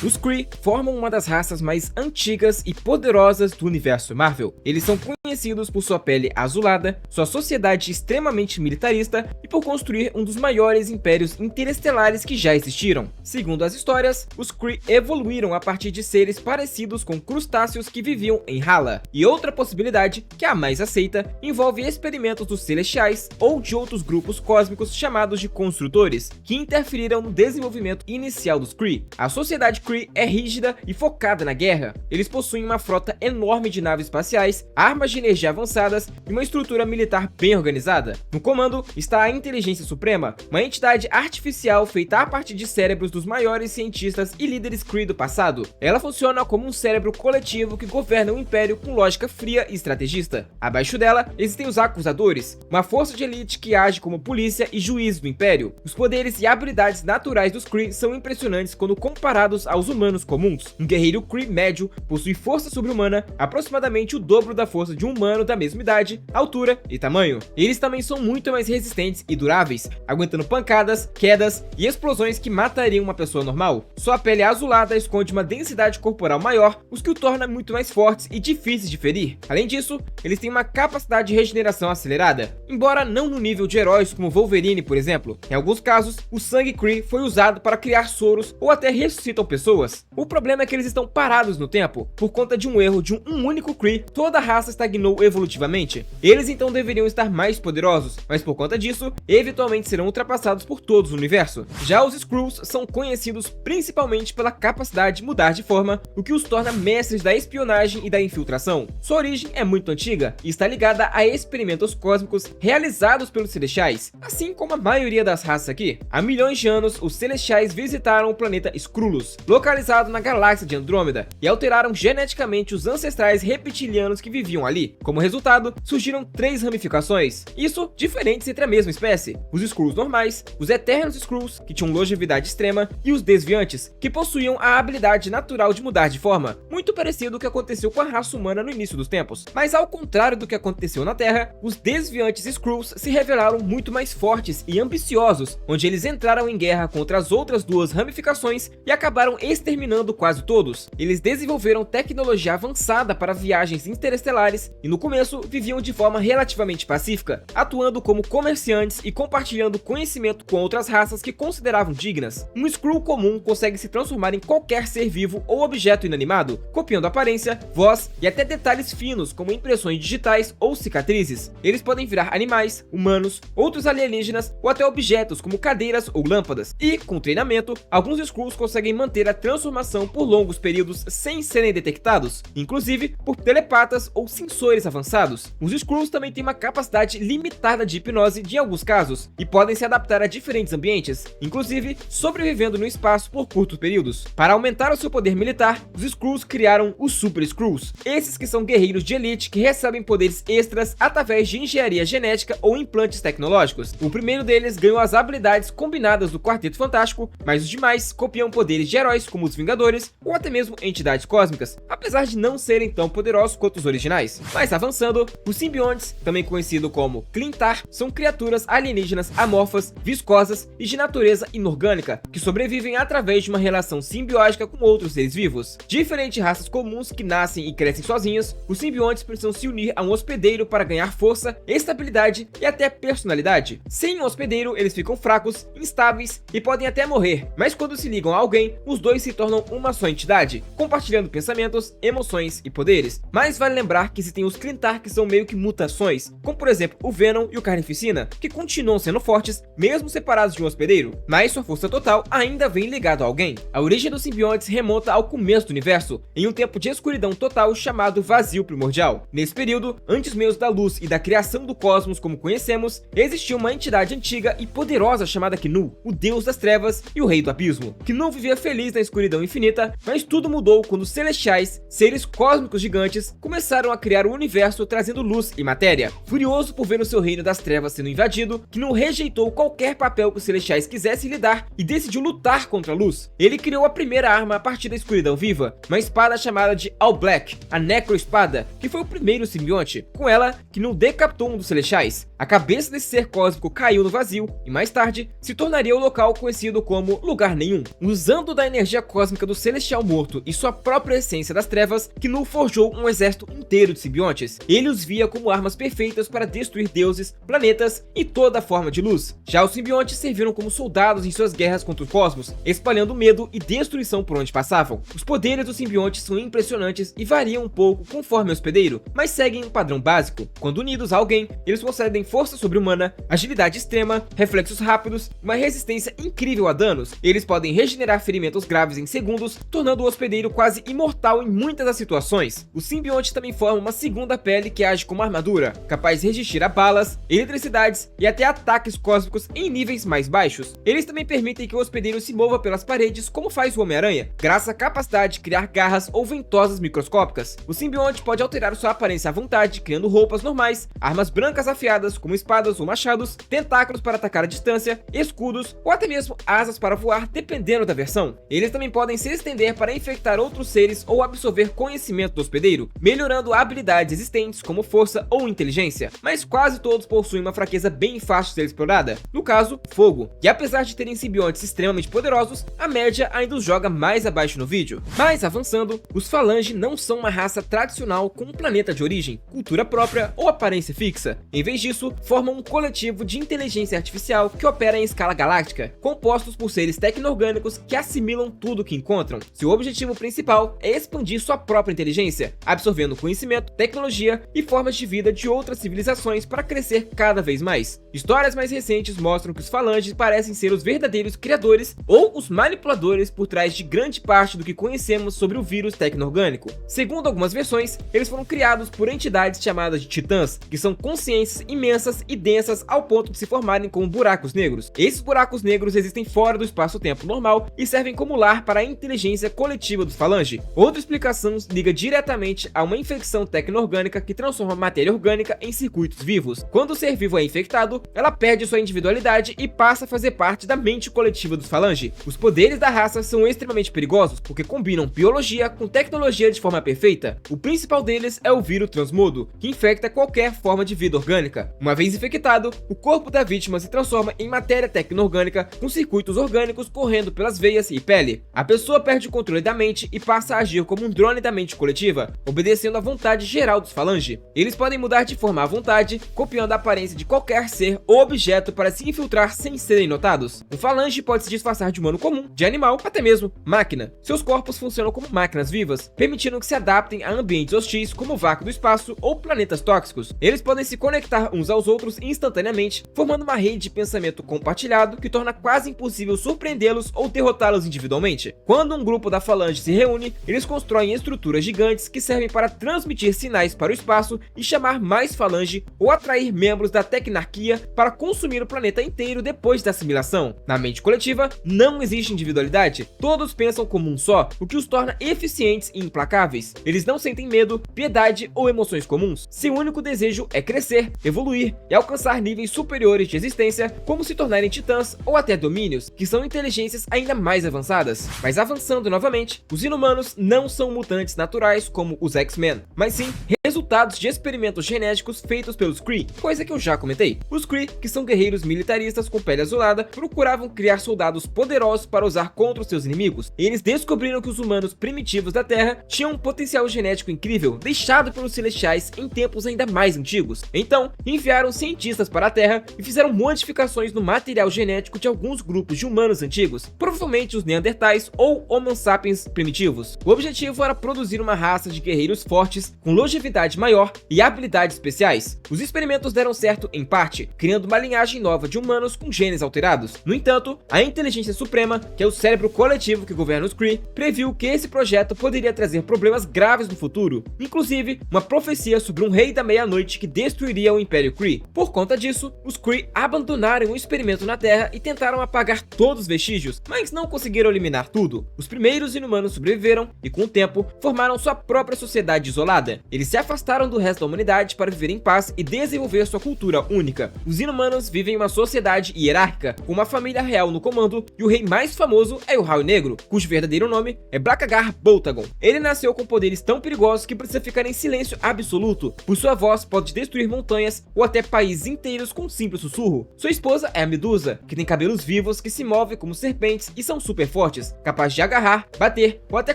Os Kree formam uma das raças mais antigas e poderosas do universo Marvel. Eles são conhecidos por sua pele azulada, sua sociedade extremamente militarista e por construir um dos maiores impérios interestelares que já existiram. Segundo as histórias, os Kree evoluíram a partir de seres parecidos com crustáceos que viviam em Hala. E outra possibilidade, que é a mais aceita, envolve experimentos dos Celestiais ou de outros grupos cósmicos chamados de Construtores, que interferiram no desenvolvimento inicial dos Kree. A sociedade Kree é rígida e focada na guerra. Eles possuem uma frota enorme de naves espaciais, armas de energia avançadas e uma estrutura militar bem organizada. No comando está a Inteligência Suprema, uma entidade artificial feita a partir de cérebros dos maiores cientistas e líderes Kree do passado. Ela funciona como um cérebro coletivo que governa o Império com lógica fria e estrategista. Abaixo dela existem os Acusadores, uma força de elite que age como polícia e juiz do Império. Os poderes e habilidades naturais dos Kree são impressionantes quando comparados aos humanos comuns. Um guerreiro Kree médio possui força sobre-humana, aproximadamente o dobro da força de um humano da mesma idade, altura e tamanho. Eles também são muito mais resistentes e duráveis, aguentando pancadas, quedas e explosões que matariam uma pessoa normal. Sua pele azulada esconde uma densidade corporal maior, o que o torna muito mais fortes e difíceis de ferir. Além disso, eles têm uma capacidade de regeneração acelerada, embora não no nível de heróis como Wolverine, por exemplo. Em alguns casos, o sangue Kree foi usado para criar soros ou até ressuscitam pessoas. O problema é que eles estão parados no tempo. Por conta de um erro de um único Kree, toda a raça estagnou evolutivamente. Eles então deveriam estar mais poderosos, mas por conta disso, eventualmente serão ultrapassados por todos o universo. Já os Skrulls são conhecidos principalmente pela capacidade de mudar de forma, o que os torna mestres da espionagem e da infiltração. Sua origem é muito antiga e está ligada a experimentos cósmicos realizados pelos Celestiais, assim como a maioria das raças aqui. Há milhões de anos, os Celestiais visitaram o planeta Skrullos, localizado na galáxia de Andrômeda, e alteraram geneticamente os ancestrais reptilianos que viviam ali. Como resultado, surgiram 3 ramificações, isso diferentes entre a mesma espécie: os Skrulls normais, os Eternos Skrulls, que tinham longevidade extrema, e os Desviantes, que possuíam a habilidade natural de mudar de forma, muito parecido com o que aconteceu com a raça humana no início dos tempos. Mas ao contrário do que aconteceu na Terra, os Desviantes Skrulls se revelaram muito mais fortes e ambiciosos, onde eles entraram em guerra contra as outras 2 ramificações e acabaram exterminando quase todos. Eles desenvolveram tecnologia avançada para viagens interestelares e no começo viviam de forma relativamente pacífica, atuando como comerciantes e compartilhando conhecimento com outras raças que consideravam dignas. Um Skrull comum consegue se transformar em qualquer ser vivo ou objeto inanimado, copiando aparência, voz e até detalhes finos como impressões digitais ou cicatrizes. Eles podem virar animais, humanos, outros alienígenas ou até objetos como cadeiras ou lâmpadas. E, com treinamento, alguns Skrulls conseguem manter a transformação por longos períodos sem serem detectados, inclusive por telepatas ou sensores avançados. Os Skrulls também têm uma capacidade limitada de hipnose em alguns casos e podem se adaptar a diferentes ambientes, inclusive sobrevivendo no espaço por curtos períodos. Para aumentar o seu poder militar, os Skrulls criaram os Super Skrulls, esses que são guerreiros de elite que recebem poderes extras através de engenharia genética ou implantes tecnológicos. O primeiro deles ganhou as habilidades combinadas do Quarteto Fantástico, mas os demais copiam poderes de heróis como os Vingadores ou até mesmo entidades cósmicas, apesar de não serem tão poderosos quanto os originais. Mas avançando, os simbiontes, também conhecido como Clintar, são criaturas alienígenas amorfas, viscosas e de natureza inorgânica, que sobrevivem através de uma relação simbiótica com outros seres vivos. Diferente de raças comuns que nascem e crescem sozinhas, os simbiontes precisam se unir a um hospedeiro para ganhar força, estabilidade e até personalidade. Sem um hospedeiro, eles ficam fracos, instáveis e podem até morrer, mas quando se ligam a alguém, os dois se tornam uma só entidade, compartilhando pensamentos, emoções e poderes. Mas vale lembrar que existem os Clintar que são meio que mutações, como por exemplo o Venom e o Carnificina, que continuam sendo fortes, mesmo separados de um hospedeiro, mas sua força total ainda vem ligado a alguém. A origem dos simbiontes remonta ao começo do universo, em um tempo de escuridão total chamado Vazio Primordial. Nesse período, antes mesmo da luz e da criação do cosmos como conhecemos, existia uma entidade antiga e poderosa chamada Knu, o deus das trevas e o rei do abismo. Knu vivia feliz na escuridão infinita, mas tudo mudou quando os Celestiais, seres cósmicos gigantes, começaram a criar o universo trazendo luz e matéria. Furioso por ver o seu reino das trevas sendo invadido, Knu rejeitou qualquer papel que os Celestiais quisessem lhe dar e decidiu lutar contra a luz. Ele criou a primeira arma a partir da escuridão viva, uma espada chamada de All Black, a Necroespada, que foi o primeiro simbionte. Com ela, Knu decapitou um dos Celestiais. A cabeça desse ser cósmico caiu no vazio e mais tarde se tornaria o local conhecido como Lugar Nenhum. Usando da energia energia cósmica do Celestial Morto e sua própria essência das trevas, Knu forjou um exército inteiro de simbiontes. Ele os via como armas perfeitas para destruir deuses, planetas e toda forma de luz. Já os simbiontes serviram como soldados em suas guerras contra o cosmos, espalhando medo e destruição por onde passavam. Os poderes dos simbiontes são impressionantes e variam um pouco conforme o hospedeiro, mas seguem um padrão básico. Quando unidos a alguém, eles concedem força sobre-humana, agilidade extrema, reflexos rápidos e uma resistência incrível a danos. Eles podem regenerar ferimentos graves em segundos, tornando o hospedeiro quase imortal em muitas das situações. Os simbiontes também formam uma segunda pele que age como armadura, capaz de resistir a balas, eletricidades e até ataques cósmicos em níveis mais baixos. Eles também permitem que o hospedeiro se mova pelas paredes como faz o Homem-Aranha, graças à capacidade de criar garras ou ventosas microscópicas. O simbionte pode alterar sua aparência à vontade, criando roupas normais, armas brancas afiadas como espadas ou machados, tentáculos para atacar à distância, escudos ou até mesmo asas para voar, dependendo da versão. Eles também podem se estender para infectar outros seres ou absorver conhecimento do hospedeiro, melhorando habilidades existentes como força ou inteligência, mas quase todos possuem uma fraqueza bem fácil de ser explorada, no caso, fogo. E apesar de terem simbiontes extremamente poderosos, a média ainda os joga mais abaixo no vídeo. Mas avançando, os Falange não são uma raça tradicional com um planeta de origem, cultura própria ou aparência fixa. Em vez disso, formam um coletivo de inteligência artificial que opera em escala galáctica, compostos por seres tecno-orgânicos que assimilam tudo o que encontram. Seu objetivo principal é expandir sua própria inteligência, absorvendo conhecimento, tecnologia e formas de vida de outras civilizações para crescer cada vez mais. Histórias mais recentes mostram que os Falanges parecem ser os verdadeiros criadores ou os manipuladores por trás de grande parte do que conhecemos sobre o vírus tecno-orgânico. Segundo algumas versões, eles foram criados por entidades chamadas de Titãs, que são consciências imensas e densas ao ponto de se formarem como buracos negros. Esses buracos negros existem fora do espaço-tempo normal e servem como lar para a inteligência coletiva dos Falange. Outra explicação liga diretamente a uma infecção tecno-orgânica que transforma a matéria orgânica em circuitos vivos. Quando o ser vivo é infectado, ela perde sua individualidade e passa a fazer parte da mente coletiva dos Falange. Os poderes da raça são extremamente perigosos porque combinam biologia com tecnologia de forma perfeita. O principal deles é o vírus transmodo, que infecta qualquer forma de vida orgânica. Uma vez infectado, o corpo da vítima se transforma em matéria tecno-orgânica com circuitos orgânicos correndo pelas veias e pele. A pessoa perde o controle da mente e passa a agir como um drone da mente coletiva, obedecendo à vontade geral dos Falange. Eles podem mudar de forma à vontade, copiando a aparência de qualquer ser ou objeto para se infiltrar sem serem notados. Um Falange pode se disfarçar de humano comum, de animal, até mesmo máquina. Seus corpos funcionam como máquinas vivas, permitindo que se adaptem a ambientes hostis como o vácuo do espaço ou planetas tóxicos. Eles podem se conectar uns aos outros instantaneamente, formando uma rede de pensamento compartilhado que torna quase impossível surpreendê-los ou derrotá-los individualmente. Quando um grupo da Falange se reúne, eles constroem estruturas gigantes que servem para transmitir sinais para o espaço e chamar mais Falange ou atrair membros da Tecnarquia para consumir o planeta inteiro depois da assimilação. Na mente coletiva, não existe individualidade, todos pensam como um só, o que os torna eficientes e implacáveis. Eles não sentem medo, piedade ou emoções comuns. Seu único desejo é crescer, evoluir e alcançar níveis superiores de existência, como se tornarem titãs ou até domínios, que são inteligências ainda mais avançadas. Mas avançando novamente, os inumanos não são mutantes naturais como os X-Men, mas sim resultados de experimentos genéticos feitos pelos Kree, coisa que eu já comentei. Os Kree, que são guerreiros militaristas com pele azulada, procuravam criar soldados poderosos para usar contra os seus inimigos. Eles descobriram que os humanos primitivos da Terra tinham um potencial genético incrível, deixado pelos Celestiais em tempos ainda mais antigos. Então, enviaram cientistas para a Terra e fizeram modificações no material genético de alguns grupos de humanos antigos, provavelmente os Neandertais ou Homo sapiens primitivos. O objetivo era produzir uma raça de guerreiros fortes, com longevidade maior e habilidades especiais. Os experimentos deram certo em parte, criando uma linhagem nova de humanos com genes alterados. No entanto, a Inteligência Suprema, que é o cérebro coletivo que governa os Kree, previu que esse projeto poderia trazer problemas graves no futuro, inclusive uma profecia sobre um rei da meia-noite que destruiria o Império Kree. Por conta disso, os Kree abandonaram o experimento na Terra e tentaram apagar todos os vestígios, mas não conseguiram eliminar tudo. Os primeiros inumanos sobreviveram e, com o tempo, formaram sua própria sociedade isolada. Eles se afastaram do resto da humanidade para viver em paz e desenvolver sua cultura única. Os inumanos vivem em uma sociedade hierárquica, com uma família real no comando, e o rei mais famoso é o Raio Negro, cujo verdadeiro nome é Blakagar Boltagon. Ele nasceu com poderes tão perigosos que precisa ficar em silêncio absoluto, pois sua voz pode destruir montanhas ou até países inteiros com um simples sussurro. Sua esposa é a Medusa, que tem cabelos vivos que se movem como serpentes e são super fortes. fortes, capazes de agarrar, bater ou até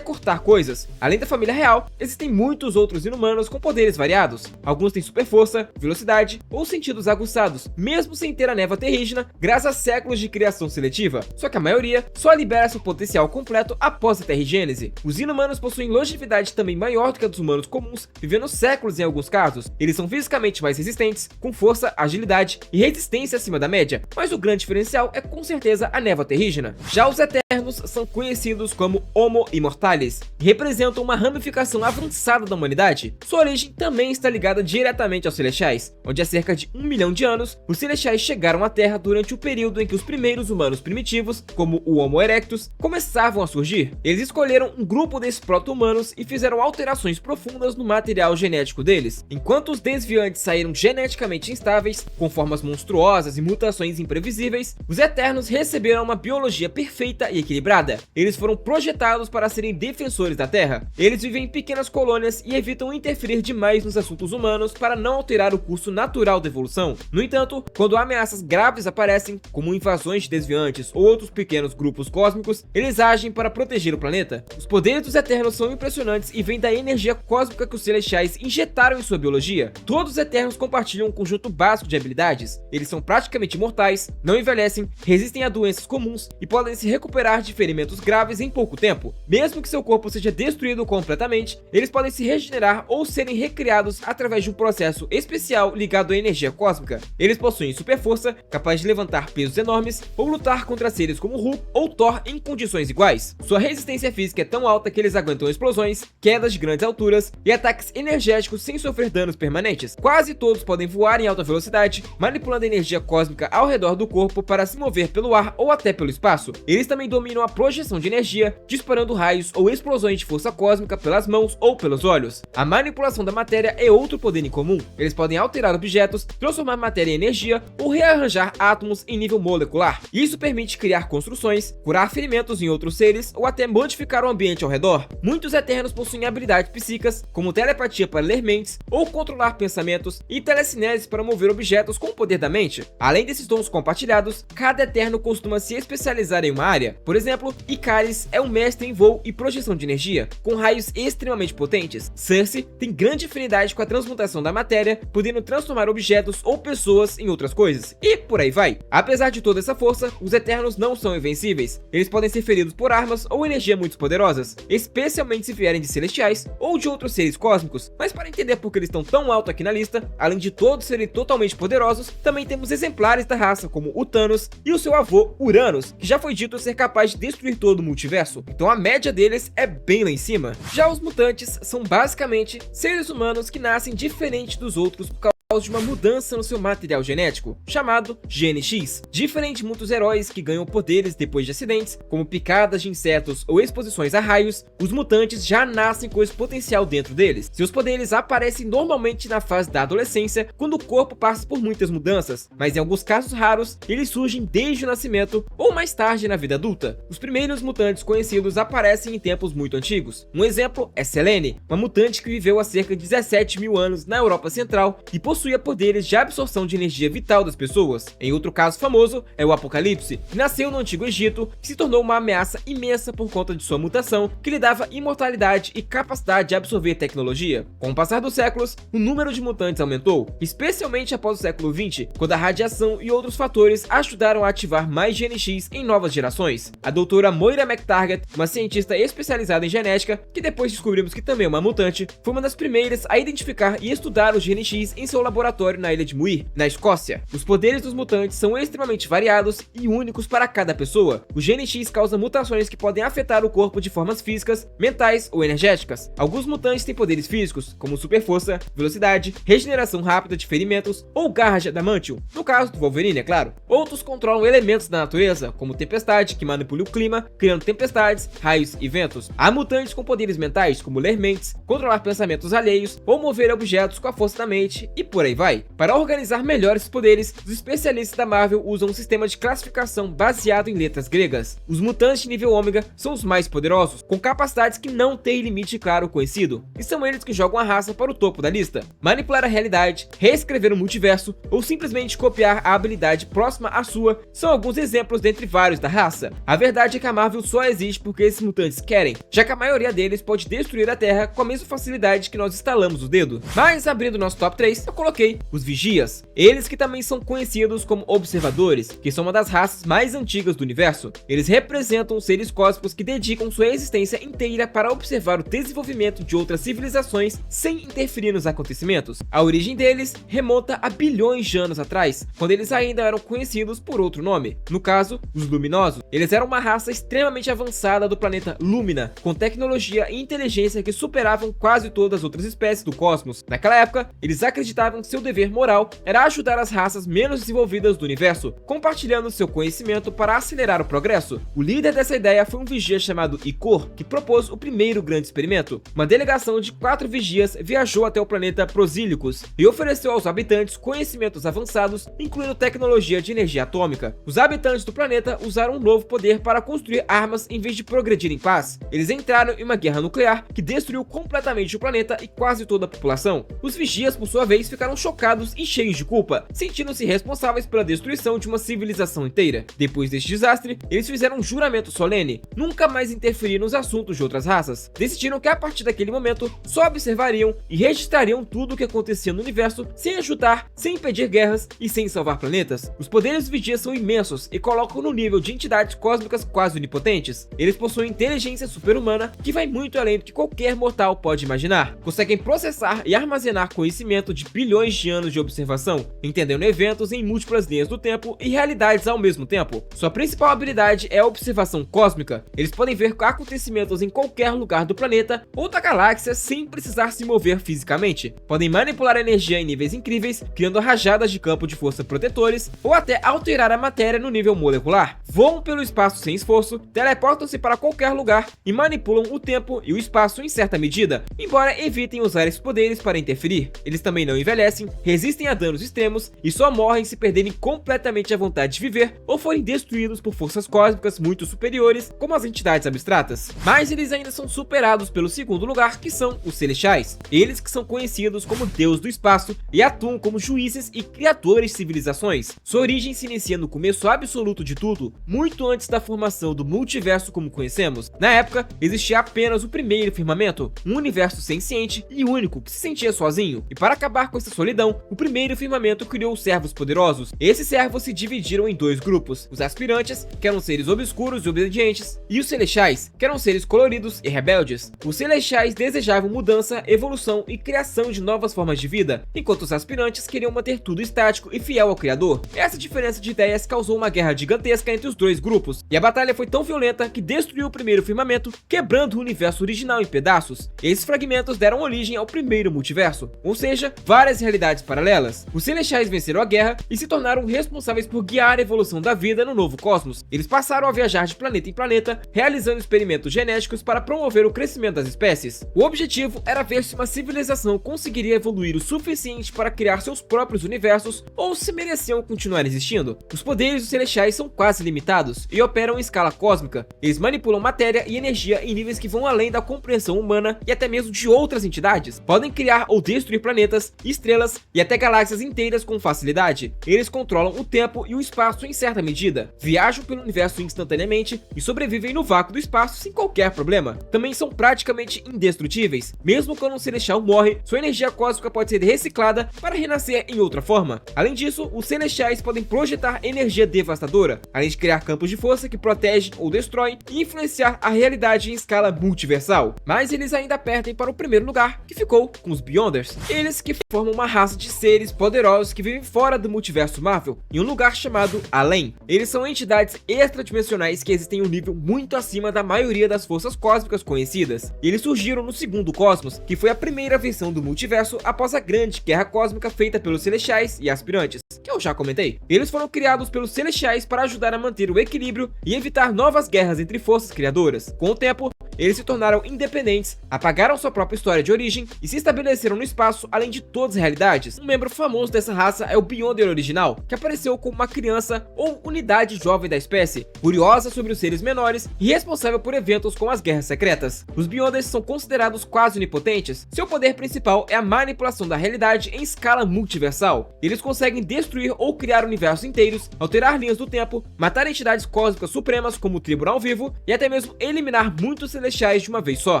cortar coisas. Além da família real, existem muitos outros inumanos com poderes variados. Alguns têm super força, velocidade ou sentidos aguçados, mesmo sem ter a névoa terrígena, graças a séculos de criação seletiva. Só que a maioria só libera seu potencial completo após a terrigênese. Os inumanos possuem longevidade também maior do que a dos humanos comuns, vivendo séculos em alguns casos. Eles são fisicamente mais resistentes, com força, agilidade e resistência acima da média, mas o grande diferencial é com certeza a névoa terrígena. Já os Eternos são conhecidos como Homo Immortalis, e representam uma ramificação avançada da humanidade. Sua origem também está ligada diretamente aos Celestiais, onde há cerca de 1 milhão de anos, os Celestiais chegaram à Terra durante o período em que os primeiros humanos primitivos, como o Homo erectus, começavam a surgir. Eles escolheram um grupo desses proto-humanos e fizeram alterações profundas no material genético deles. Enquanto os desviantes saíram geneticamente instáveis, com formas monstruosas e mutações imprevisíveis, os Eternos receberam uma biologia perfeita e equilibrada. Eles foram projetados para serem defensores da Terra. Eles vivem em pequenas colônias e evitam interferir demais nos assuntos humanos para não alterar o curso natural da evolução. No entanto, quando ameaças graves aparecem, como invasões de desviantes ou outros pequenos grupos cósmicos, eles agem para proteger o planeta. Os poderes dos Eternos são impressionantes e vêm da energia cósmica que os Celestiais injetaram em sua biologia. Todos os Eternos compartilham um conjunto básico de habilidades. Eles são praticamente imortais, não envelhecem, resistem a doenças comuns e podem se recuperar de ferimentos graves em pouco tempo. Mesmo que seu corpo seja destruído completamente, eles podem se regenerar ou serem recriados através de um processo especial ligado à energia cósmica. Eles possuem super força, capaz de levantar pesos enormes ou lutar contra seres como Hulk ou Thor em condições iguais. Sua resistência física é tão alta que eles aguentam explosões, quedas de grandes alturas e ataques energéticos sem sofrer danos permanentes. Quase todos podem voar em alta velocidade, manipulando a energia cósmica ao redor do corpo para se mover pelo ar ou até pelo espaço. Eles também dominam a projeção de energia, disparando raios ou explosões de força cósmica pelas mãos ou pelos olhos. A manipulação da matéria é outro poder incomum. Eles podem alterar objetos, transformar matéria em energia ou rearranjar átomos em nível molecular. Isso permite criar construções, curar ferimentos em outros seres ou até modificar o ambiente ao redor. Muitos Eternos possuem habilidades psíquicas, como telepatia para ler mentes ou controlar pensamentos e telecinese para mover objetos com o poder da mente. Além desses dons compartilhados, cada Eterno costuma se especializar em uma área. Por exemplo, Ikaris é um mestre em voo e projeção de energia, com raios extremamente potentes. Cersei tem grande afinidade com a transmutação da matéria, podendo transformar objetos ou pessoas em outras coisas, e por aí vai. Apesar de toda essa força, os Eternos não são invencíveis. Eles podem ser feridos por armas ou energia muito poderosas, especialmente se vierem de Celestiais ou de outros seres cósmicos. Mas para entender por que eles estão tão alto aqui na lista, além de todos serem totalmente poderosos, também temos exemplares da raça como o Thanos e o seu avô Uranus, que já foi dito ser capaz de destruir todo o multiverso, então a média deles é bem lá em cima. Já os mutantes são basicamente seres humanos que nascem diferente dos outros por causa de uma mudança no seu material genético, chamado GNX. Diferente de muitos heróis que ganham poderes depois de acidentes, como picadas de insetos ou exposições a raios, os mutantes já nascem com esse potencial dentro deles. Seus poderes aparecem normalmente na fase da adolescência, quando o corpo passa por muitas mudanças, mas em alguns casos raros, eles surgem desde o nascimento ou mais tarde na vida adulta. Os primeiros mutantes conhecidos aparecem em tempos muito antigos. Um exemplo é Selene, uma mutante que viveu há cerca de 17 mil anos na Europa Central e possuía poderes de absorção de energia vital das pessoas. Em outro caso famoso é o Apocalipse, que nasceu no Antigo Egito, que se tornou uma ameaça imensa por conta de sua mutação, que lhe dava imortalidade e capacidade de absorver tecnologia. Com o passar dos séculos, o número de mutantes aumentou, especialmente após o século XX, quando a radiação e outros fatores ajudaram a ativar mais GNX em novas gerações. A doutora Moira McTaggart, uma cientista especializada em genética, que depois descobrimos que também é uma mutante, foi uma das primeiras a identificar e estudar os GNX em seu laboratório na ilha de Muir, na Escócia. Os poderes dos mutantes são extremamente variados e únicos para cada pessoa. O GNX causa mutações que podem afetar o corpo de formas físicas, mentais ou energéticas. Alguns mutantes têm poderes físicos, como super força, velocidade, regeneração rápida de ferimentos ou garras de adamantium, no caso do Wolverine, é claro. Outros controlam elementos da natureza, como tempestade, que manipula o clima, criando tempestades, raios e ventos. Há mutantes com poderes mentais, como ler mentes, controlar pensamentos alheios ou mover objetos com a força da mente e por por aí vai. Para organizar melhor esses poderes, os especialistas da Marvel usam um sistema de classificação baseado em letras gregas. Os mutantes de nível ômega são os mais poderosos, com capacidades que não têm limite claro conhecido, e são eles que jogam a raça para o topo da lista. Manipular a realidade, reescrever o multiverso ou simplesmente copiar a habilidade próxima à sua são alguns exemplos dentre vários da raça. A verdade é que a Marvel só existe porque esses mutantes querem, já que a maioria deles pode destruir a Terra com a mesma facilidade que nós estalamos o dedo. Mas abrindo nosso top 3, eu coloquei os Vigias, eles que também são conhecidos como Observadores, que são uma das raças mais antigas do universo. Eles representam seres cósmicos que dedicam sua existência inteira para observar o desenvolvimento de outras civilizações sem interferir nos acontecimentos. A origem deles remonta a bilhões de anos atrás, quando eles ainda eram conhecidos por outro nome, no caso, os Luminosos. Eles eram uma raça extremamente avançada do planeta Lumina, com tecnologia e inteligência que superavam quase todas as outras espécies do cosmos. Naquela época, eles acreditavam que seu dever moral era ajudar as raças menos desenvolvidas do universo, compartilhando seu conhecimento para acelerar o progresso. O líder dessa ideia foi um vigia chamado Ikor, que propôs o primeiro grande experimento. Uma delegação de 4 vigias viajou até o planeta Prosílicos e ofereceu aos habitantes conhecimentos avançados, incluindo tecnologia de energia atômica. Os habitantes do planeta usaram um novo poder para construir armas em vez de progredir em paz. Eles entraram em uma guerra nuclear que destruiu completamente o planeta e quase toda a população. Os vigias, por sua vez, ficaram chocados e cheios de culpa, sentindo-se responsáveis pela destruição de uma civilização inteira. Depois deste desastre, eles fizeram um juramento solene, nunca mais interferir nos assuntos de outras raças. Decidiram que a partir daquele momento, só observariam e registrariam tudo o que acontecia no universo sem ajudar, sem impedir guerras e sem salvar planetas. Os poderes dos vigias são imensos e colocam no nível de entidades cósmicas quase onipotentes. Eles possuem inteligência super-humana que vai muito além do que qualquer mortal pode imaginar. Conseguem processar e armazenar conhecimento de bilhões de anos de observação, entendendo eventos em múltiplas linhas do tempo e realidades ao mesmo tempo. Sua principal habilidade é a observação cósmica. Eles podem ver acontecimentos em qualquer lugar do planeta ou da galáxia sem precisar se mover fisicamente. Podem manipular a energia em níveis incríveis, criando rajadas de campo de força protetores ou até alterar a matéria no nível molecular. Voam pelo espaço sem esforço, teleportam-se para qualquer lugar e manipulam o tempo e o espaço em certa medida, embora evitem usar esses poderes para interferir. Eles também não envelhecem, resistem a danos extremos e só morrem se perderem completamente a vontade de viver ou forem destruídos por forças cósmicas muito superiores, como as entidades abstratas. Mas eles ainda são superados pelo segundo lugar, que são os Celestiais. Eles que são conhecidos como Deus do Espaço e atuam como juízes e criadores de civilizações. Sua origem se inicia no começo absoluto de tudo, muito antes da formação do multiverso como conhecemos. Na época, existia apenas o primeiro firmamento, um universo senciente e único que se sentia sozinho. E para acabar com essa solidão, o primeiro firmamento criou os servos poderosos. Esses servos se dividiram em 2 grupos: os aspirantes, que eram seres obscuros e obedientes, e os celestiais, que eram seres coloridos e rebeldes. Os celestiais desejavam mudança, evolução e criação de novas formas de vida, enquanto os aspirantes queriam manter tudo estático e fiel ao Criador. Essa diferença de ideias causou uma guerra gigantesca entre os 2 grupos, e a batalha foi tão violenta que destruiu o primeiro firmamento, quebrando o universo original em pedaços. Esses fragmentos deram origem ao primeiro multiverso, ou seja, várias realidades paralelas. Os celestiais venceram a guerra e se tornaram responsáveis por guiar a evolução da vida no novo cosmos. Eles passaram a viajar de planeta em planeta, realizando experimentos genéticos para promover o crescimento das espécies. O objetivo era ver se uma civilização conseguiria evoluir o suficiente para criar seus próprios universos ou se mereciam continuar existindo. Os poderes dos celestiais são quase limitados e operam em escala cósmica. Eles manipulam matéria e energia em níveis que vão além da compreensão humana e até mesmo de outras entidades. Podem criar ou destruir planetas, estrelas e até galáxias inteiras com facilidade. Eles controlam o tempo e o espaço em certa medida, viajam pelo universo instantaneamente e sobrevivem no vácuo do espaço sem qualquer problema. Também são praticamente indestrutíveis. Mesmo quando um celestial morre, sua energia cósmica pode ser reciclada para renascer em outra forma. Além disso, os celestiais podem projetar energia devastadora, além de criar campos de força que protegem ou destroem e influenciar a realidade em escala multiversal. Mas eles ainda perdem para o primeiro lugar, que ficou com os Beyonders. Eles que formam uma raça de seres poderosos que vivem fora do multiverso Marvel, em um lugar chamado Além. Eles são entidades extradimensionais que existem em um nível muito acima da maioria das forças cósmicas conhecidas. Eles surgiram no segundo cosmos, que foi a primeira versão do multiverso após a grande guerra cósmica feita pelos Celestiais e Aspirantes, que eu já comentei. Eles foram criados pelos Celestiais para ajudar a manter o equilíbrio e evitar novas guerras entre forças criadoras. Com o tempo, eles se tornaram independentes, apagaram sua própria história de origem e se estabeleceram no espaço além de todas as realidades. Um membro famoso dessa raça é o Beyonder original, que apareceu como uma criança ou unidade jovem da espécie, curiosa sobre os seres menores e responsável por eventos como as guerras secretas. Os Beyonders são considerados quase onipotentes. Seu poder principal é a manipulação da realidade em escala multiversal. Eles conseguem destruir ou criar universos inteiros, alterar linhas do tempo, matar entidades cósmicas supremas como o Tribunal Vivo e até mesmo eliminar muitos celestiais de uma vez só.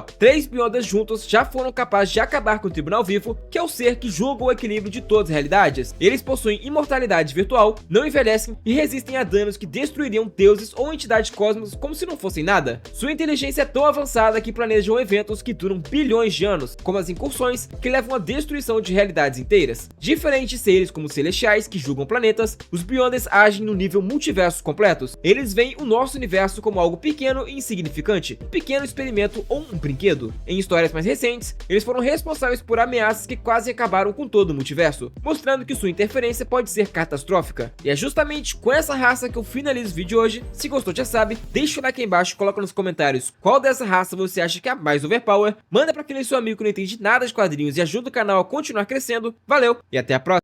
3 Beyonders juntos já foram capazes de acabar com o Tribunal Vivo, que é o ser que julga o equilíbrio de todas as realidades. Eles possuem imortalidade virtual, não envelhecem e resistem a danos que destruiriam deuses ou entidades cósmicas como se não fossem nada. Sua inteligência é tão avançada que planejam eventos que duram bilhões de anos, como as incursões, que levam à destruição de realidades inteiras. Diferente de seres como os celestiais, que julgam planetas, os Beyonders agem no nível multiversos completos. Eles veem o nosso universo como algo pequeno e insignificante, um pequeno experimento ou um brinquedo. Em histórias mais recentes, eles foram responsáveis por ameaças que quase acabaram com todo o multiverso, mostrando que sua interferência pode ser catastrófica. E é justamente com essa raça que eu finalizo o vídeo de hoje. Se gostou, já sabe, deixa o like aí embaixo, coloca nos comentários qual dessa raça você acha que é a mais overpower, manda para aquele seu amigo que não entende nada de quadrinhos e ajuda o canal a continuar crescendo. Valeu e até a próxima!